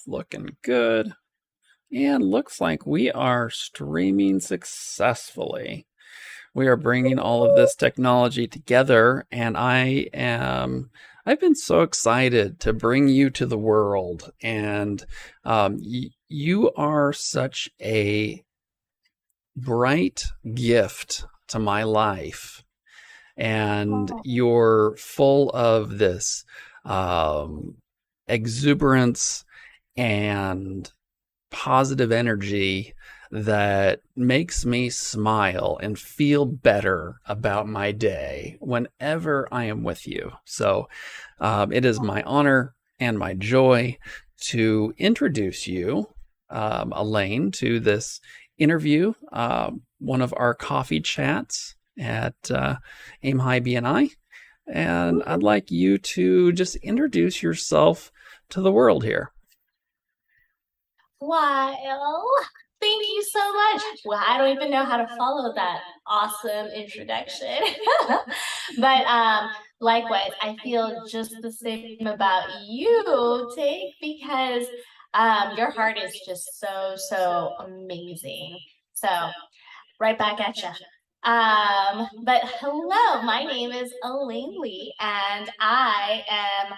Looking good. And looks like we are streaming successfully. We are bringing all of this technology together, and I've been so excited to bring you to the world. And you are such a bright gift to my life, and Oh, you're full of this um, exuberance and positive energy that makes me smile and feel better about my day whenever I am with you. So it is my honor and my joy to introduce you, Elaine, to this interview, one of our coffee chats at Aim High BNI. And I'd like you to just introduce yourself to the world here. well, thank you so much. Well, I don't even know how to follow that awesome introduction. But likewise, I feel just the same about you, Take, because your heart is just so amazing. So right back at you. But hello, my name is Elaine Lee, and I am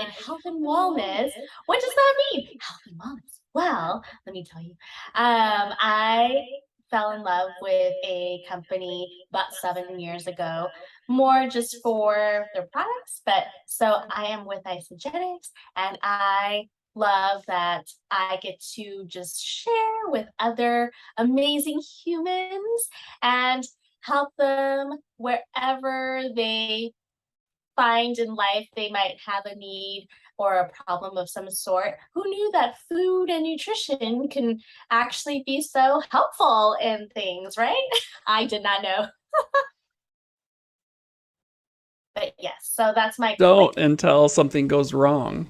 in health and wellness. What does that mean? Health and wellness. Well, let me tell you. I fell in love with a company about 7 years ago, more just for their products. But so I am with Isogenics, and I love that I get to just share with other amazing humans and help them wherever they find in life they might have a need or a problem of some sort. Who knew that food and nutrition can actually be so helpful in things, right? I did not know. But yes, so that's my quick Don't until something goes wrong.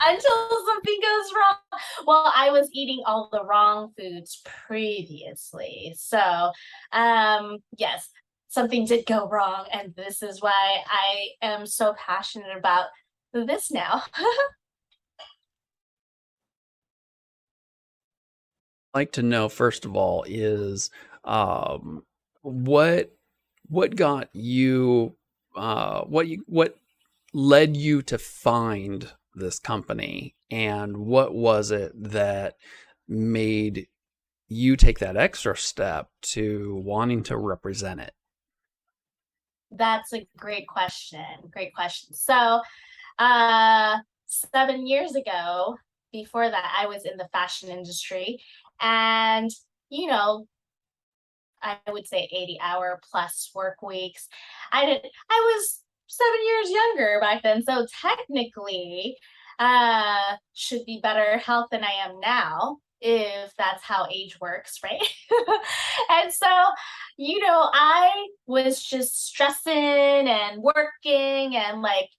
until something goes wrong. Well, I was eating all the wrong foods previously. So, yes, something did go wrong. And this is why I am so passionate about this now. I'd like to know first of all is um, what got you what led you to find this company, and what was it that made you take that extra step to wanting to represent it? That's a great question. Great question. So, uh, 7 years ago, before that, I was in the fashion industry. And, you know, I would say 80-hour plus work weeks. I was 7 years younger back then. So technically, should be better health than I am now, if that's how age works, right? And so, I was just stressing and working and like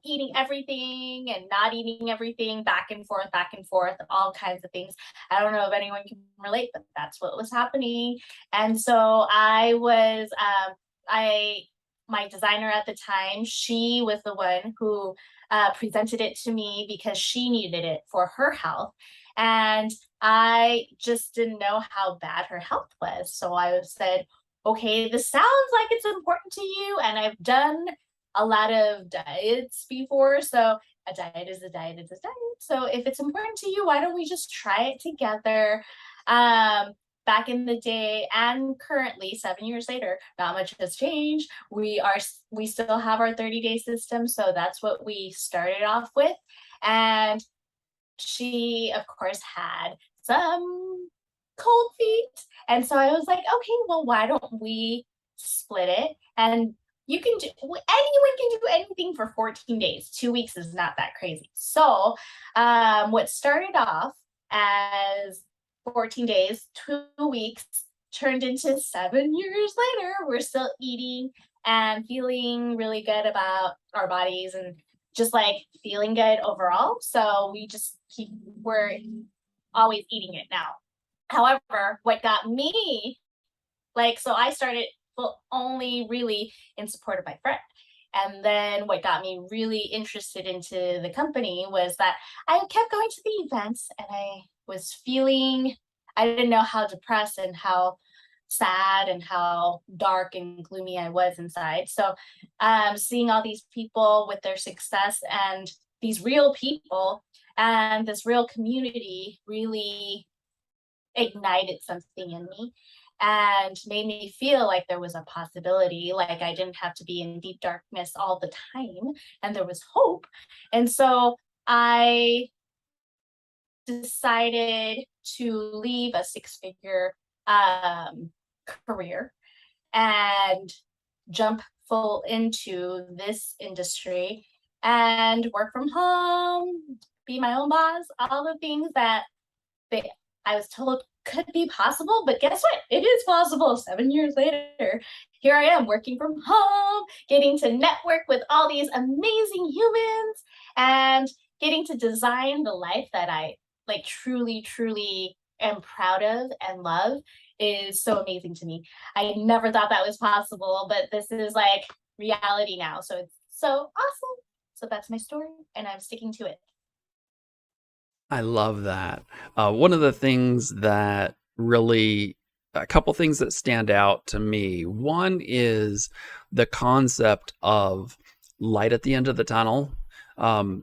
eating everything and not eating everything, back and forth, all kinds of things. I don't know if anyone can relate, but that's what was happening. And so I my designer at the time, she was the one who presented it to me because she needed it for her health. And I just didn't know how bad her health was. So I said, okay, this sounds like it's important to you. And I've done a lot of diets before. So a diet is a diet is a diet. So if it's important to you, why don't we just try it together? Um, Back in the day and currently 7 years later, not much has changed. We still have our 30-day system, so that's what we started off with. And she of course had some cold feet, and so I was like, okay, well, why don't we split it? And you can do anyone can do anything for 14 days. 2 weeks is not that crazy. So what started off as 14 days, 2 weeks turned into 7 years later. We're still eating and feeling really good about our bodies and just like feeling good overall. So we're always eating it now. However, what got me, like, so I started, well, only really in support of my friend. And then what got me really interested into the company was that I kept going to the events and I was feeling, I didn't know how depressed and how sad and how dark and gloomy I was inside. So seeing all these people with their success and these real people and this real community really ignited something in me and made me feel like there was a possibility, like I didn't have to be in deep darkness all the time and there was hope. And so I decided to leave a six-figure um, career and jump full into this industry and work from home, be my own boss, all the things that they, I was told could be possible, but guess what? It is possible. 7 years later, here I am working from home, getting to network with all these amazing humans and getting to design the life that I like truly, truly am proud of and love is so amazing to me. I never thought that was possible, but this is like reality now. So it's so awesome. So that's my story, and I'm sticking to it. I love that. One of the things that really, a couple things that stand out to me. One is the concept of light at the end of the tunnel,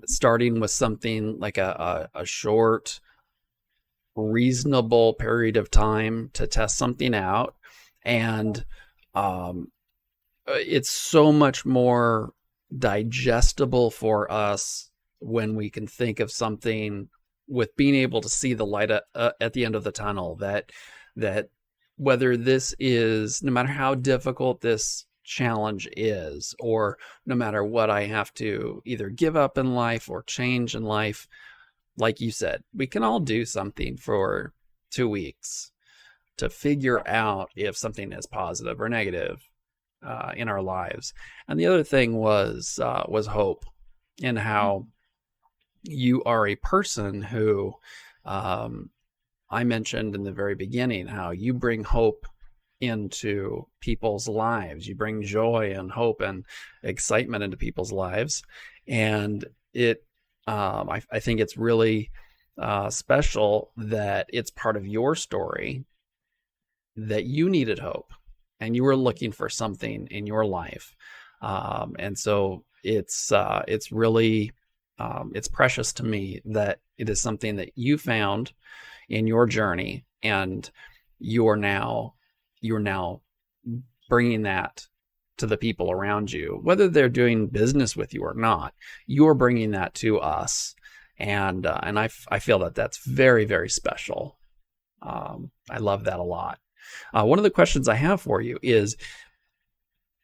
starting with something like a short, reasonable period of time to test something out. And um, it's so much more digestible for us when we can think of something with being able to see the light at the end of the tunnel, that whether this is, no matter how difficult this challenge is, or no matter what I have to either give up in life or change in life, like you said, we can all do something for 2 weeks to figure out if something is positive or negative in our lives. And the other thing was hope, and how you are a person who, um, I mentioned in the very beginning, how you bring hope into people's lives. You bring joy and hope and excitement into people's lives, and I think it's really special that it's part of your story that you needed hope and you were looking for something in your life. And so it's really it's precious to me that it is something that you found in your journey, and you're now bringing that to the people around you, whether they're doing business with you or not. You're bringing that to us, and I feel that that's very, very special. I love that a lot. One of the questions I have for you is,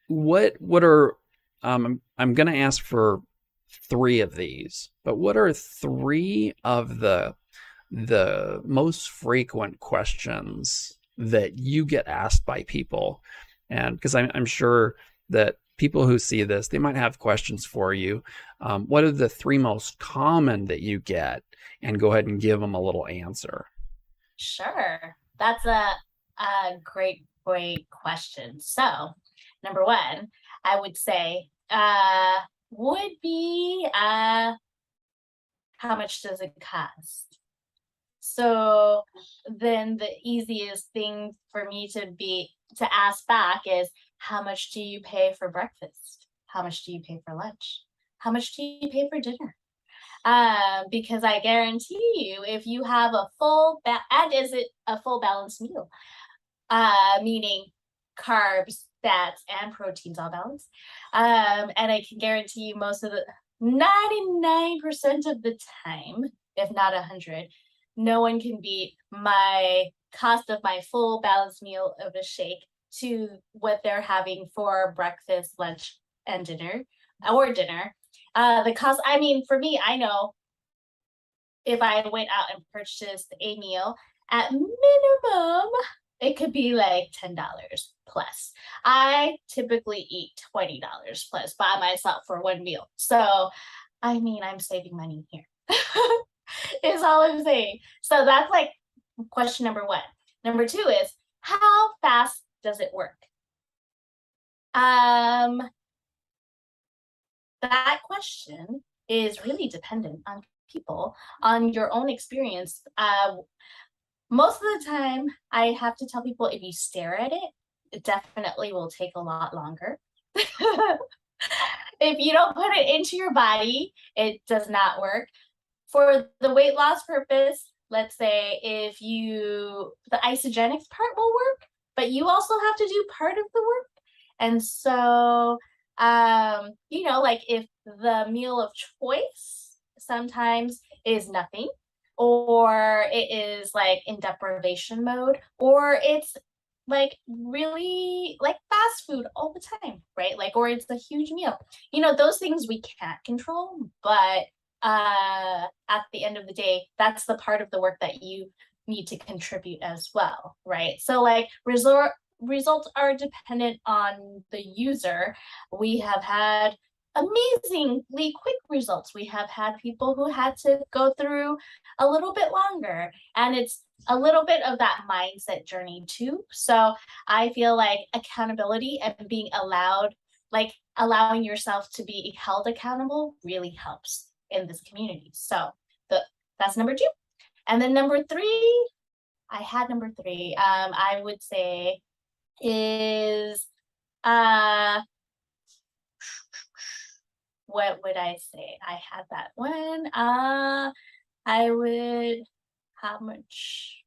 what are I'm going to ask for three of these, but what are three of the most frequent questions that you get asked by people? And because I'm sure that people who see this, they might have questions for you. What are the three most common that you get? And go ahead and give them a little answer. Sure. That's a great, great question. So, number one, I would say would be how much does it cost? So then the easiest thing for me to ask back is how much do you pay for breakfast? How much do you pay for lunch? How much do you pay for dinner? Because I guarantee you, if you have and is it a full balanced meal? Meaning carbs, fats, and proteins all balanced. And I can guarantee you most of the 99% of the time, if not 100, no one can beat my cost of my full balanced meal of a shake to what they're having for breakfast, lunch, and dinner, or dinner. The cost, I mean, for me, I know if I went out and purchased a meal, at minimum, it could be like $10 plus. I typically eat $20 plus by myself for one meal. So, I mean, I'm saving money here. Is all I'm saying. So that's like question number one. Number two is how fast does it work? Um, that question is really dependent on people, on your own experience. Most of the time, I have to tell people if you stare at it, it definitely will take a lot longer. If you don't put it into your body, it does not work. For the weight loss purpose, let's say if you, the isogenics part will work, but you also have to do part of the work. And so, like if the meal of choice sometimes is nothing, or it is like in deprivation mode, or it's like really like fast food all the time, right? Like, or it's a huge meal. Those things we can't control, but at the end of the day, that's the part of the work that you need to contribute as well, right? So like results are dependent on the user. We have had amazingly quick results. We have had people who had to go through a little bit longer, and it's a little bit of that mindset journey too. So I feel like accountability and being allowed, like allowing yourself to be held accountable, really helps in this community. So that's number two. And then number three, I had number three. I would say is uh what would I say? I had that one. I would how much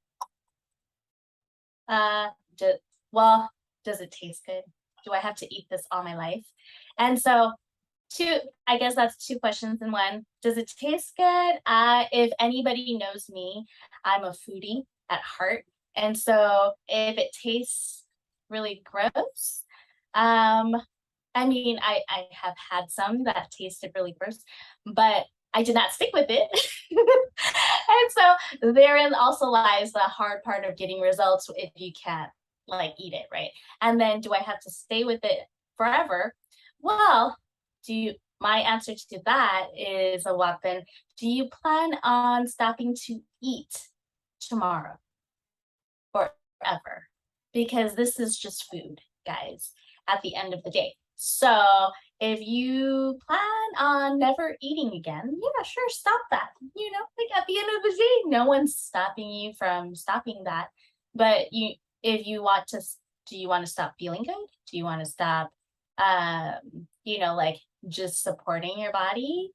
uh do, well, does it taste good? Do I have to eat this all my life? And so two, I guess that's two questions in one. Does it taste good? If anybody knows me, I'm a foodie at heart. And so if it tastes really gross, um, I mean, I have had some that tasted really gross, but I did not stick with it. And so therein also lies the hard part of getting results if you can't like eat it, right? And then do I have to stay with it forever? Well, do you my answer to that is a weapon. Do you plan on stopping to eat tomorrow or ever? Because this is just food, guys, at the end of the day. So if you plan on never eating again, yeah, sure, stop that. Like at the end of the day, no one's stopping you from stopping that. But if you want to, do you want to stop feeling good? Do you want to stop, like just supporting your body?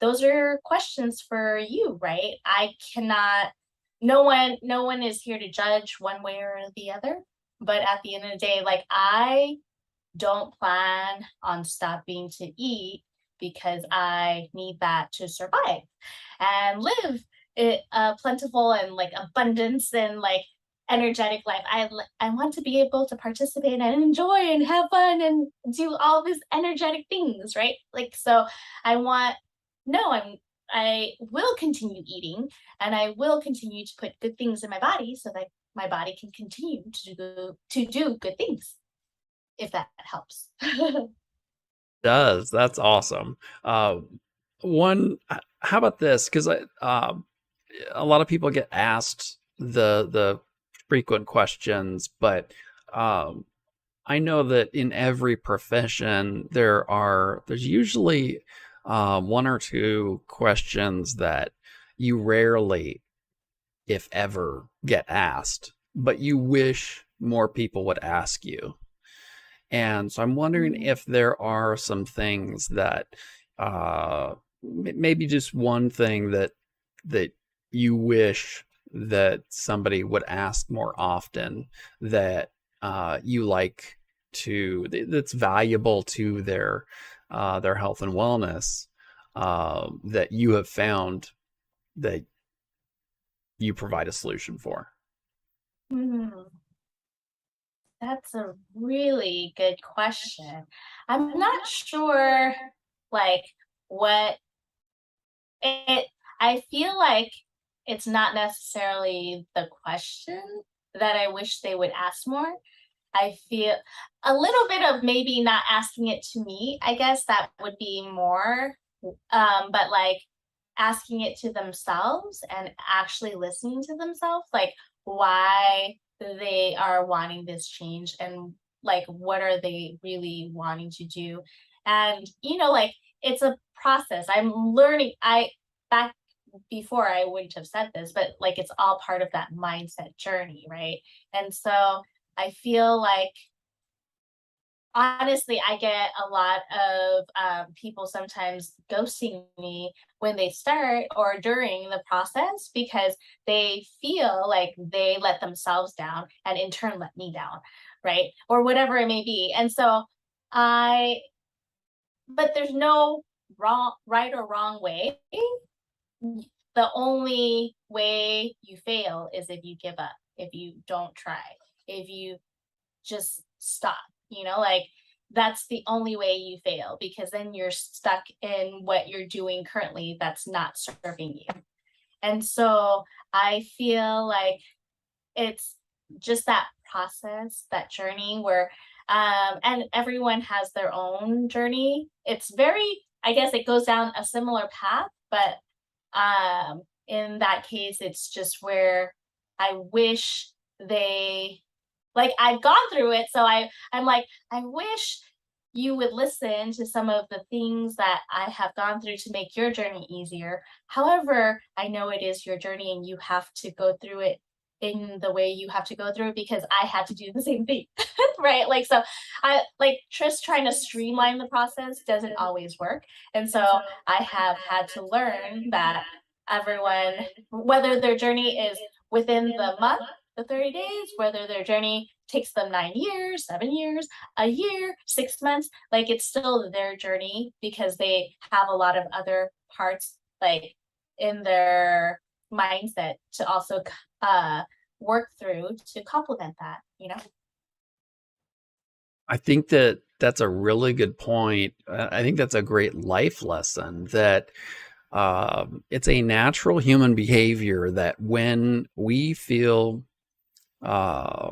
Those are questions for you, right? I cannot, no one is here to judge one way or the other. But at the end of the day, like I don't plan on stopping to eat because I need that to survive and live a plentiful and like abundance and like energetic life. I want to be able to participate and enjoy and have fun and do all these energetic things, right? Like so I want no, I will continue eating, and I will continue to put good things in my body so that my body can continue to do good things, if that helps. Does. That's awesome. One, how about this? Because a lot of people get asked the frequent questions, but um, I know that in every profession there's usually one or two questions that you rarely, if ever, get asked, but you wish more people would ask you. And so I'm wondering Mhm. if there are some things that maybe just one thing that you wish that somebody would ask more often, that you like that's valuable to their health and wellness, that you have found that you provide a solution for. Hmm, that's a really good question. I'm not sure, like, what it, I feel like it's not necessarily the question that I wish they would ask more. I feel a little bit of maybe not asking it to me. I guess that would be more, but like asking it to themselves and actually listening to themselves, like why they are wanting this change and like what are they really wanting to do. And like it's a process. I'm learning. I back before I wouldn't have said this, but like it's all part of that mindset journey, right? And so I feel like honestly, I get a lot of people sometimes ghosting me when they start or during the process because they feel like they let themselves down and in turn let me down, right? Or whatever it may be. And so I, but there's no wrong, right or wrong way. The only way you fail is if you give up, if you don't try, if you just stop, like that's the only way you fail because then you're stuck in what you're doing currently that's not serving you. And so I feel like it's just that process, that journey where and everyone has their own journey. It's very, I guess it goes down a similar path, but in that case it's just where I wish they like I've gone through it, so I'm like, I wish you would listen to some of the things that I have gone through to make your journey easier. However, I know it is your journey and you have to go through it in the way you have to go through it because I had to do the same thing. Right? Like so I like just trying to streamline the process doesn't always work. And so I have had to learn that everyone, whether their journey is within the month, the 30 days, whether their journey takes them 9 years, 7 years, a year, 6 months, like it's still their journey because they have a lot of other parts like in their mindset to also uh, work through to complement that. I think that that's a really good point. I think that's a great life lesson that it's a natural human behavior that uh,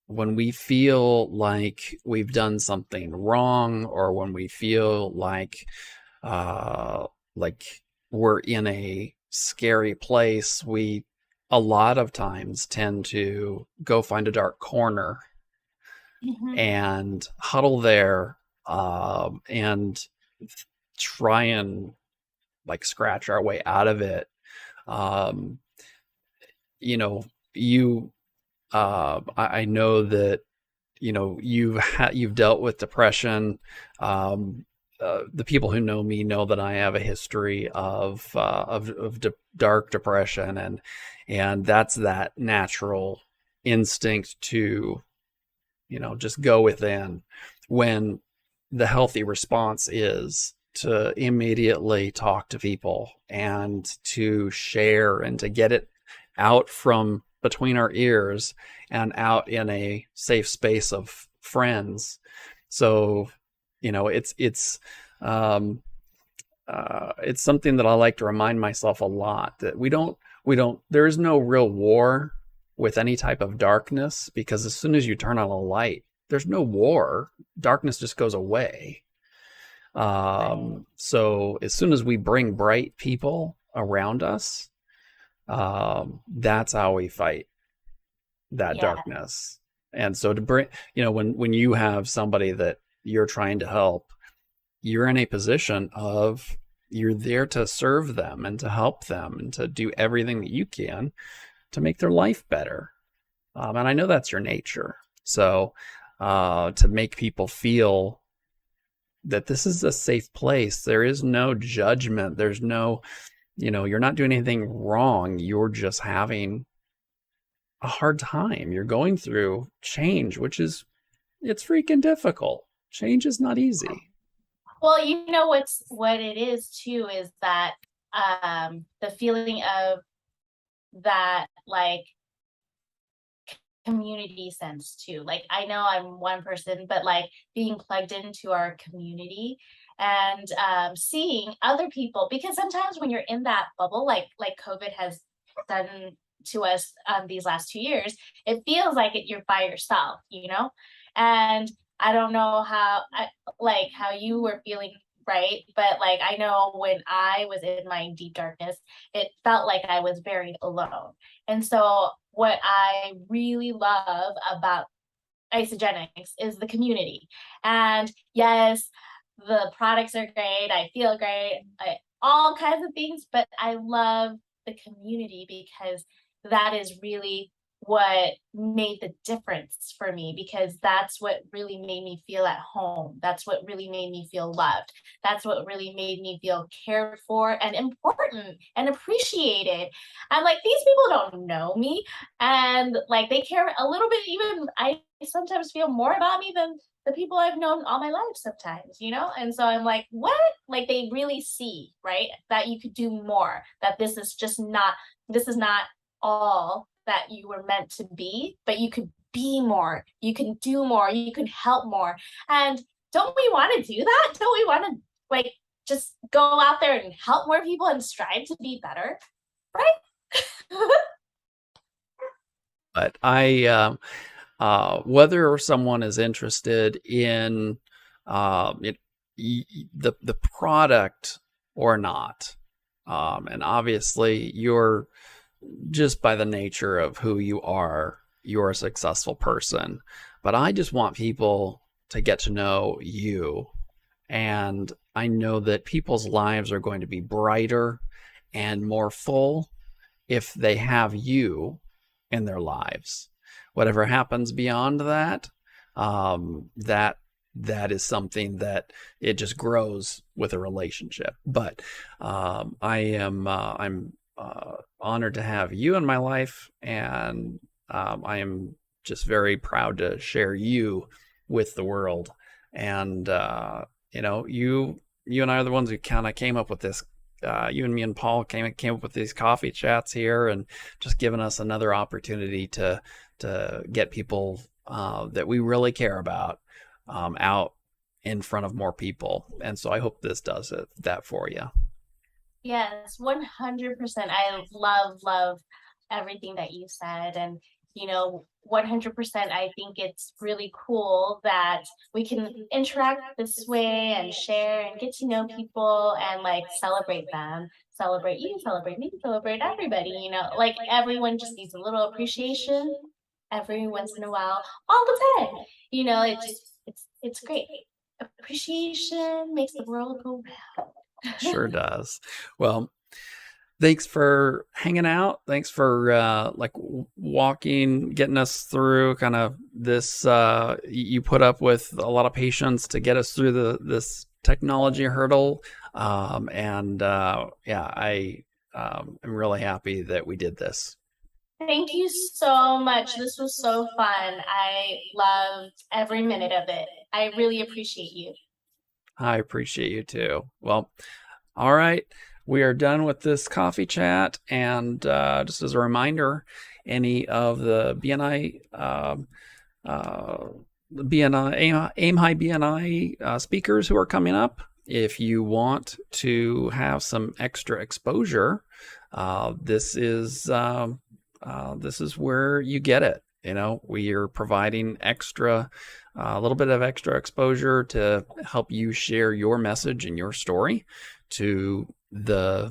when we feel like we've done something wrong, or when we feel uh, like we're in a scary place, we a lot of times tend to go find a dark corner Mm-hmm. and huddle there, and try and like scratch our way out of it. Um, you know, you, I know that you've dealt with depression. Um, the people who know me know that I have a history of dark depression, and that's that natural instinct to just go within, when the healthy response is to immediately talk to people and to share and to get it out from between our ears and out in a safe space of friends. So, um, it's something that I like to remind myself a lot, that there is no real war with any type of darkness, because as soon as you turn on a light, there's no war. Darkness just goes away. Right. So as soon as we bring bright people around us, that's how we fight that Yeah. darkness. And so to bring, when you have somebody that you're trying to help, you're in a position of, you're there to serve them and to help them and to do everything that you can to make their life better. And I know that's your nature. So to make people feel that this is a safe place, there is no judgment. There's no, you're not doing anything wrong. You're just having a hard time. You're going through change, it's freaking difficult. Change is not easy. Well, what it is too is that the feeling of that like community sense too. Like I know I'm one person, but like being plugged into our community and seeing other people, because sometimes when you're in that bubble, like COVID has done to us these last 2 years, it feels like you're by yourself. And I don't know like how you were feeling, right? But like I know when I was in my deep darkness, it felt like I was very alone. And so what I really love about Isogenics is the community. And yes, the products are great, I feel great, all kinds of things, but I love the community because that is really what made the difference for me, because that's what really made me feel at home. That's what really made me feel loved. That's what really made me feel cared for and important and appreciated. I'm like, these people don't know me, and like they care a little bit, even I sometimes feel more about me than the people I've known all my life sometimes, you know? And so I'm like, what? Like they really see, right? That you could do more, that this is not all that you were meant to be, but you could be more, you can do more, you can help more. And don't we want to do that? Don't we want to like just go out there and help more people and strive to be better, right? But whether someone is interested in it, the product or not, and obviously you're just by the nature of who you're a successful person. But I just want people to get to know you. And I know that people's lives are going to be brighter and more full if they have you in their lives. Whatever happens beyond that, that that is something that it just grows with a relationship. But I'm honored to have you in my life, and I am just very proud to share you with the world. And you and I are the ones who kind of came up with this. You and me and Paul came up with these coffee chats here, and just giving us another opportunity to get people that we really care about out in front of more people. And so I hope this does that for you. Yes, 100%. I love everything that you said. And, 100%, I think it's really cool that we can interact this way and share and get to know people and like celebrate them, celebrate you, celebrate me, celebrate everybody. Like everyone just needs a little appreciation every once in a while, all the time. It's great. Appreciation makes the world go round. Sure does. Well, thanks for hanging out. Thanks for walking, getting us through kind of this. You put up with a lot of patience to get us through this technology hurdle. And yeah, I am really happy that we did this. Thank you so much. This was so fun. I loved every minute of it. I really appreciate you. I appreciate you too. Well, all right. We are done with this coffee chat. And just as a reminder, any of the BNI, Aim High BNI speakers who are coming up, if you want to have some extra exposure, this is where you get it. We are providing a little bit of extra exposure to help you share your message and your story to to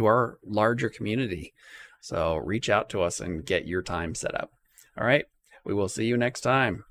our larger community. So reach out to us and get your time set up. All right. We will see you next time.